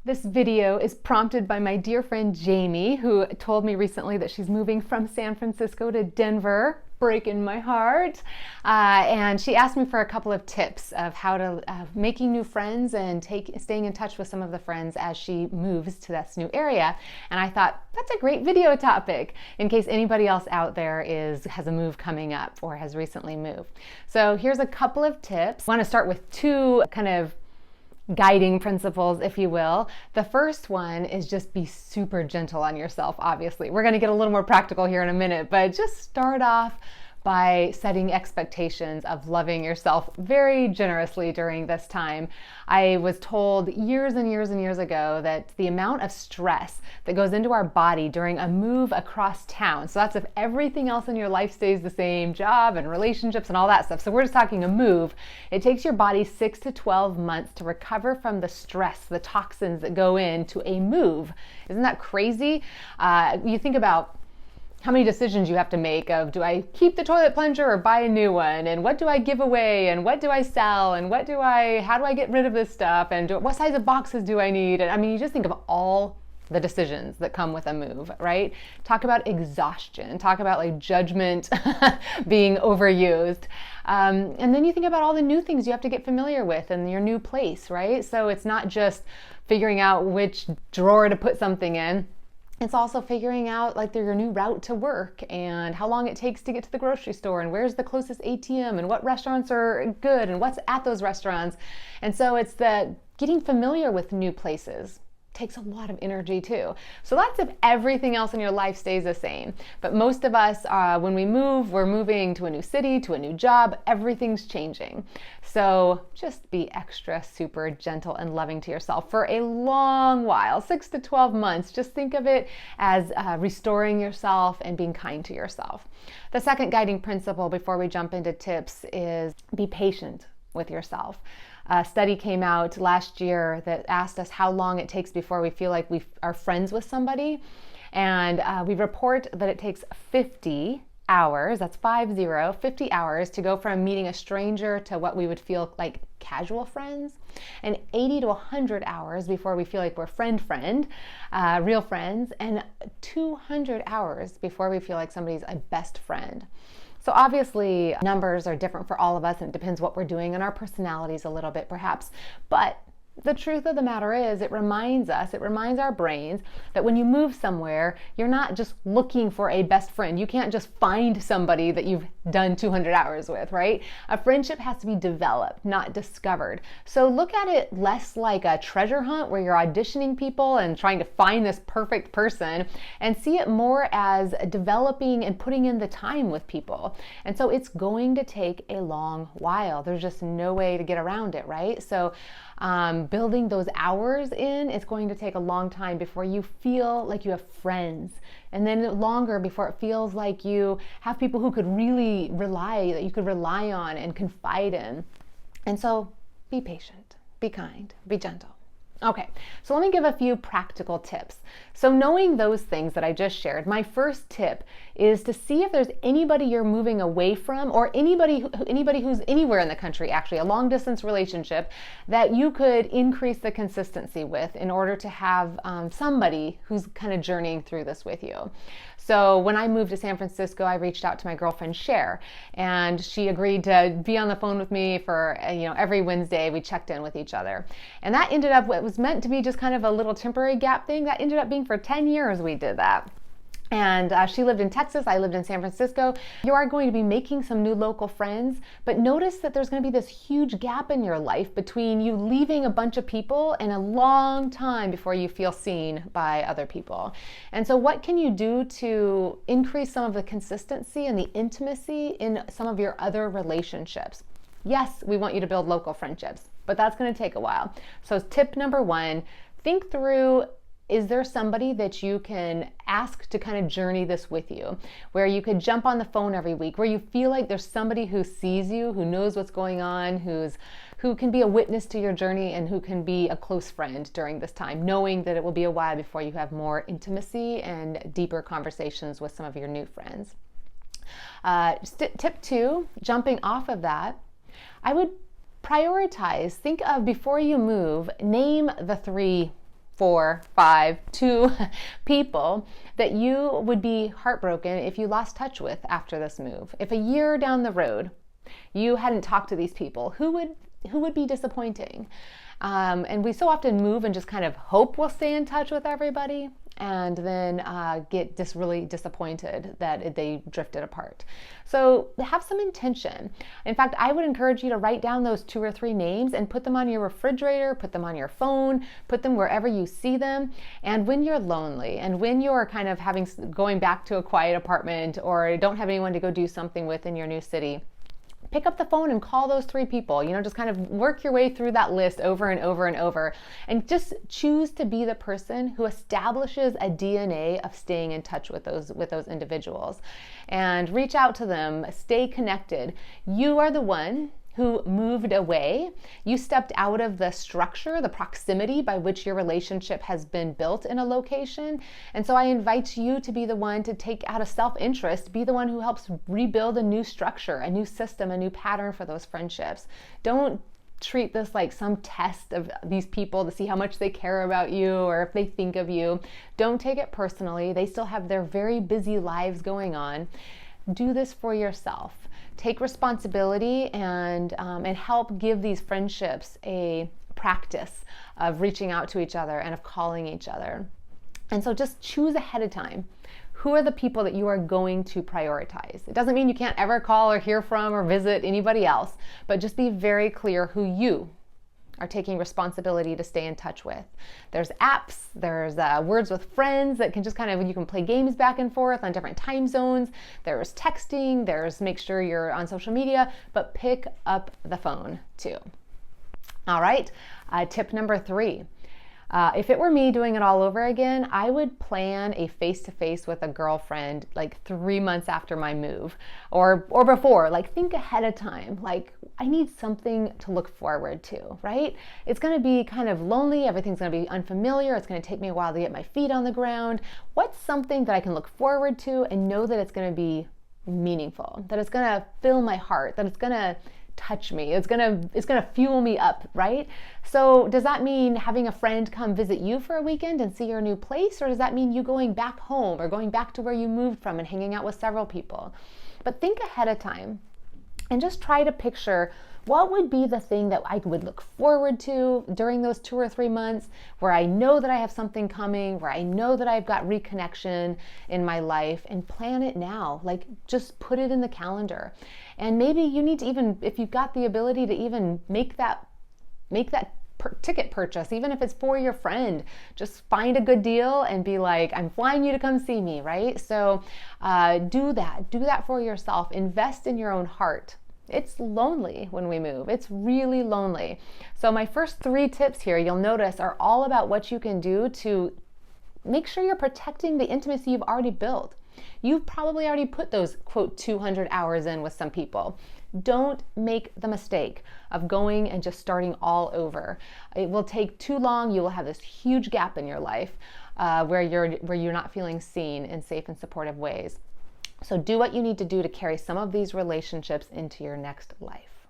This video is prompted by my dear friend Jamie, who told me recently that she's moving from San Francisco to Denver, breaking my heart. And she asked me for a couple of tips of how to making new friends and staying in touch with some of the friends as she moves to this new area. And I thought that's a great video topic in case anybody else out there has a move coming up or has recently moved. So here's a couple of tips. I want to start with two kind of guiding principles, if you will. The first one is just be super gentle on yourself, obviously. We're going to get a little more practical here in a minute, but just start off by setting expectations of loving yourself very generously during this time. I was told years and years and years ago that the amount of stress that goes into our body during a move across town, so that's if everything else in your life stays the same, job and relationships and all that stuff. So we're just talking a move. It takes your body 6 to 12 months to recover from the stress, the toxins that go into a move. Isn't that crazy? You think about how many decisions you have to make of, do I keep the toilet plunger or buy a new one? And what do I give away? And what do I sell? And how do I get rid of this stuff? And what size of boxes do I need? And I mean, you just think of all the decisions that come with a move, right? Talk about exhaustion. Talk about like judgment being overused. And then you think about all the new things you have to get familiar with in your new place, right? So it's not just figuring out which drawer to put something in. It's also figuring out like your new route to work and how long it takes to get to the grocery store and where's the closest ATM and what restaurants are good and what's at those restaurants. And so it's the getting familiar with new places takes a lot of energy too. So that's if everything else in your life stays the same. But most of us, when we move, we're moving to a new city, to a new job, everything's changing. So just be extra super gentle and loving to yourself for a long while, 6 to 12 months. Just think of it as restoring yourself and being kind to yourself. The second guiding principle before we jump into tips is be patient with yourself. A study came out last year that asked us how long it takes before we feel like we are friends with somebody. And we report that it takes 50 hours, that's 50 hours to go from meeting a stranger to what we would feel like casual friends, and 80 to 100 hours before we feel like we're friend, real friends, and 200 hours before we feel like somebody's a best friend. So obviously numbers are different for all of us and it depends what we're doing and our personalities a little bit perhaps. But the truth of the matter is it reminds our brains that when you move somewhere, you're not just looking for a best friend. You can't just find somebody that you've done 200 hours with, right? A friendship has to be developed, not discovered. So look at it less like a treasure hunt where you're auditioning people and trying to find this perfect person, and see it more as developing and putting in the time with people. And so it's going to take a long while. There's just no way to get around it, right? So building those hours in, it's going to take a long time before you feel like you have friends, and then longer before it feels like you have people who that you could rely on and confide in. And so be patient, be kind, be gentle. Okay, so let me give a few practical tips. So knowing those things that I just shared, my first tip is to see if there's anybody you're moving away from, or anybody who's anywhere in the country, actually, a long distance relationship that you could increase the consistency with in order to have somebody who's kind of journeying through this with you. So when I moved to San Francisco, I reached out to my girlfriend Cher, and she agreed to be on the phone with me for every Wednesday. We checked in with each other, and that ended up what was meant to be just kind of a little temporary gap thing. That ended up being for 10 years we did that. And she lived in Texas, I lived in San Francisco. You are going to be making some new local friends, but notice that there's going to be this huge gap in your life between you leaving a bunch of people and a long time before you feel seen by other people. And so what can you do to increase some of the consistency and the intimacy in some of your other relationships? Yes, we want you to build local friendships, but that's going to take a while. So tip number one, think through, is there somebody that you can ask to kind of journey this with you, where you could jump on the phone every week, where you feel like there's somebody who sees you, who knows what's going on, who can be a witness to your journey and who can be a close friend during this time, knowing that it will be a while before you have more intimacy and deeper conversations with some of your new friends. Tip two, jumping off of that, I would prioritize, think of before you move, name the three 4, 5, 2 people that you would be heartbroken if you lost touch with after this move. If a year down the road you hadn't talked to these people, who would be disappointing? And we so often move and just kind of hope we'll stay in touch with everybody, and then get just really disappointed that they drifted apart. So have some intention. In fact, I would encourage you to write down those 2 or 3 names and put them on your refrigerator, put them on your phone, put them wherever you see them. And when you're lonely and when you're kind of going back to a quiet apartment or don't have anyone to go do something with in your new city, pick up the phone and call those 3 people. Just kind of work your way through that list over and over and over, and just choose to be the person who establishes a DNA of staying in touch with those individuals, and reach out to them, stay connected. You are the one who moved away. You stepped out of the structure, the proximity by which your relationship has been built in a location. And so I invite you to be the one to take out of self-interest, be the one who helps rebuild a new structure, a new system, a new pattern for those friendships. Don't treat this like some test of these people to see how much they care about you or if they think of you. Don't take it personally. They still have their very busy lives going on. Do this for yourself. Take responsibility and help give these friendships a practice of reaching out to each other and of calling each other. And so just choose ahead of time. Who are the people that you are going to prioritize? It doesn't mean you can't ever call or hear from or visit anybody else, but just be very clear who you are taking responsibility to stay in touch with. There's apps, there's words with friends that can just you can play games back and forth on different time zones. There's texting, there's make sure you're on social media, but pick up the phone too. All right, tip number 3. If it were me doing it all over again, I would plan a face-to-face with a girlfriend 3 months after my move or before. Think ahead of time. I need something to look forward to, right? It's going to be kind of lonely. Everything's going to be unfamiliar. It's going to take me a while to get my feet on the ground. What's something that I can look forward to and know that it's going to be meaningful, that it's going to fill my heart, that it's going to touch me, it's gonna fuel me up, right? So does that mean having a friend come visit you for a weekend and see your new place, or does that mean you going back home or going back to where you moved from and hanging out with several people? But think ahead of time and just try to picture what would be the thing that I would look forward to during those 2 or 3 months where I know that I have something coming, where I know that I've got reconnection in my life, and plan it now. Just put it in the calendar. And maybe you need to even, if you've got the ability to even make that ticket purchase, even if it's for your friend, just find a good deal and be like, I'm flying you to come see me, right? So do that for yourself. Invest in your own heart. It's lonely when we move. It's really lonely. So my first 3 tips here, you'll notice, are all about what you can do to make sure you're protecting the intimacy you've already built. You've probably already put those, quote, 200 hours in with some people. Don't make the mistake of going and just starting all over. It will take too long. You will have this huge gap in your life where you're not feeling seen in safe and supportive ways. So do what you need to do to carry some of these relationships into your next life.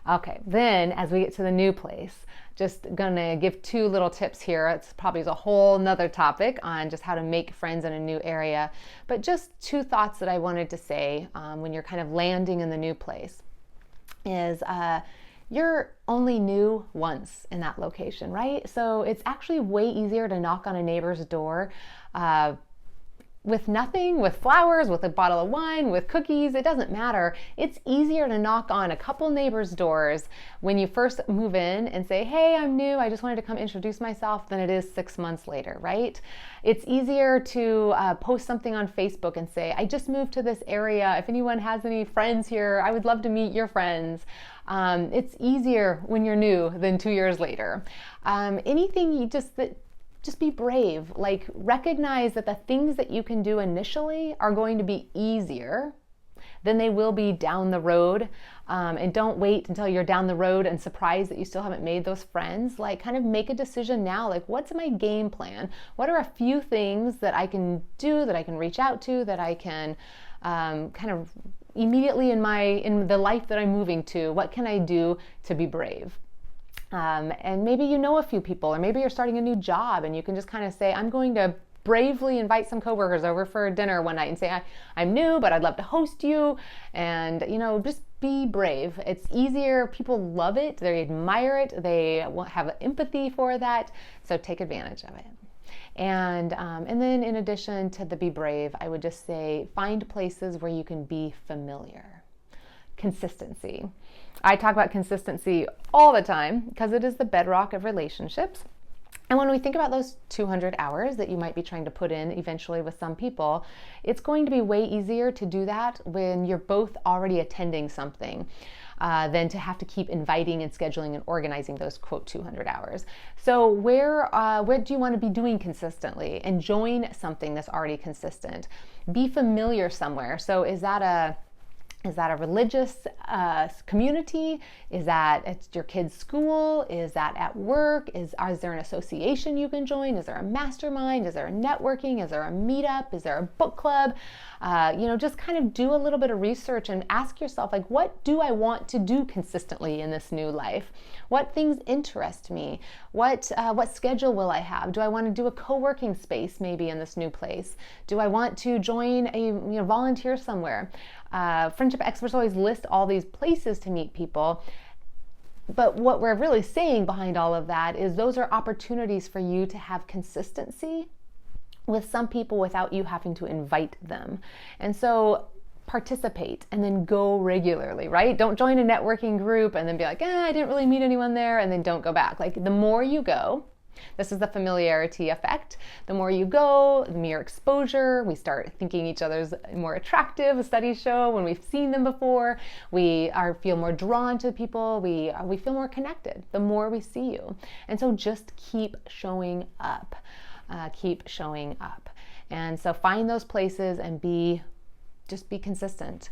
Okay, then as we get to the new place, just gonna give 2 little tips here. It's probably a whole nother topic on just how to make friends in a new area, but just 2 thoughts that I wanted to say when you're kind of landing in the new place is you're only new once in that location, right? So it's actually way easier to knock on a neighbor's door with nothing, with flowers, with a bottle of wine, with cookies, it doesn't matter. It's easier to knock on a couple neighbors' doors when you first move in and say, hey, I'm new, I just wanted to come introduce myself, than it is 6 months later, right? It's easier to post something on Facebook and say, I just moved to this area. If anyone has any friends here, I would love to meet your friends. It's easier when you're new than 2 years later. Anything you just be brave. Recognize that the things that you can do initially are going to be easier than they will be down the road. And don't wait until you're down the road and surprised that you still haven't made those friends. Kind of make a decision now. What's my game plan? What are a few things that I can do, that I can reach out to, that I can kind of immediately in the life that I'm moving to, what can I do to be brave? And maybe you know a few people, or maybe you're starting a new job and you can just kind of say, I'm going to bravely invite some coworkers over for dinner one night and say, I'm new, but I'd love to host you. And, just be brave. It's easier. People love it. They admire it. They have empathy for that. So take advantage of it. And then in addition to the be brave, I would just say find places where you can be familiar. Consistency. I talk about consistency all the time because it is the bedrock of relationships. And when we think about those 200 hours that you might be trying to put in eventually with some people, it's going to be way easier to do that when you're both already attending something than to have to keep inviting and scheduling and organizing those, quote, 200 hours. So where do you want to be doing consistently? And join something that's already consistent. Be familiar somewhere. So is that a religious community? Is that at your kid's school? Is that at work? Is there an association you can join? Is there a mastermind? Is there a networking? Is there a meetup? Is there a book club? Just kind of do a little bit of research and ask yourself, like, what do I want to do consistently in this new life? What things interest me? What schedule will I have? Do I want to do a co-working space maybe in this new place? Do I want to join a volunteer somewhere? Friendship experts always list all these places to meet people, but what we're really saying behind all of that is those are opportunities for you to have consistency with some people without you having to invite them. And so participate and then go regularly, right? Don't join a networking group and then be like, I didn't really meet anyone there, and then don't go back. Like, the more you go, this is the familiarity effect. The more you go, the mere exposure, we start thinking each other's more attractive. Studies show when we've seen them before, we feel more drawn to people. We feel more connected the more we see you. And so just keep showing up. Keep showing up. And so find those places and just be consistent.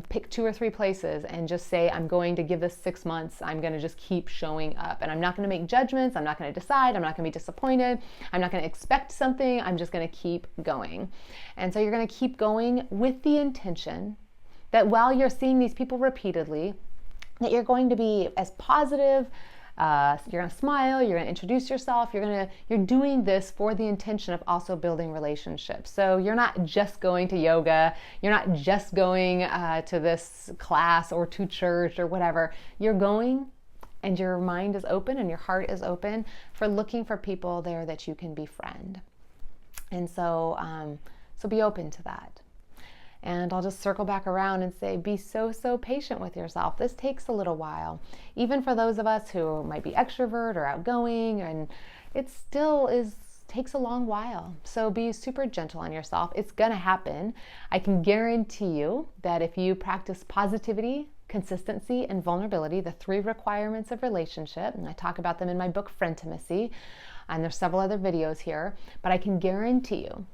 Pick 2 or 3 places and just say, I'm going to give this 6 months. I'm going to just keep showing up, and I'm not going to make judgments. I'm not going to decide. I'm not going to be disappointed. I'm not going to expect something. I'm just going to keep going. And so you're going to keep going with the intention that while you're seeing these people repeatedly, that you're going to be as positive. You're going to smile, you're going to introduce yourself, you're doing this for the intention of also building relationships. So you're not just going to yoga, you're not just going to this class or to church or whatever. You're going and your mind is open and your heart is open for looking for people there that you can befriend. And so be open to that. And I'll just circle back around and say, be so patient with yourself. This takes a little while. Even for those of us who might be extrovert or outgoing, and it still takes a long while. So be super gentle on yourself. It's gonna happen. I can guarantee you that if you practice positivity, consistency, and vulnerability, the 3 requirements of relationship, and I talk about them in my book, Frientimacy, and there's several other videos here, but I can guarantee you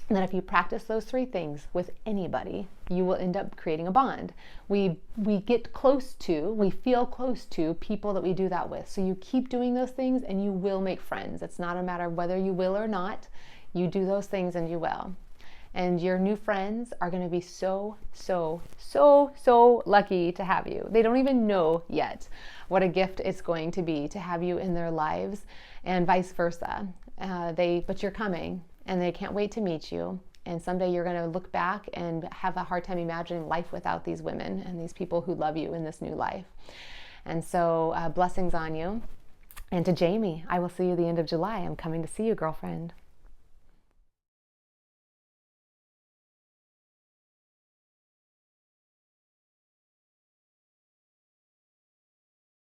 that if you practice those 3 things with anybody, you will end up creating a bond. We get close to, we feel close to people that we do that with. So you keep doing those things and you will make friends. It's not a matter of whether you will or not. You do those things and you will. And your new friends are going to be so lucky to have you. They don't even know yet what a gift it's going to be to have you in their lives, and vice versa. But you're coming. And they can't wait to meet you. And someday you're going to look back and have a hard time imagining life without these women and these people who love you in this new life. And so blessings on you. And to Jamie, I will see you at the end of July. I'm coming to see you, girlfriend.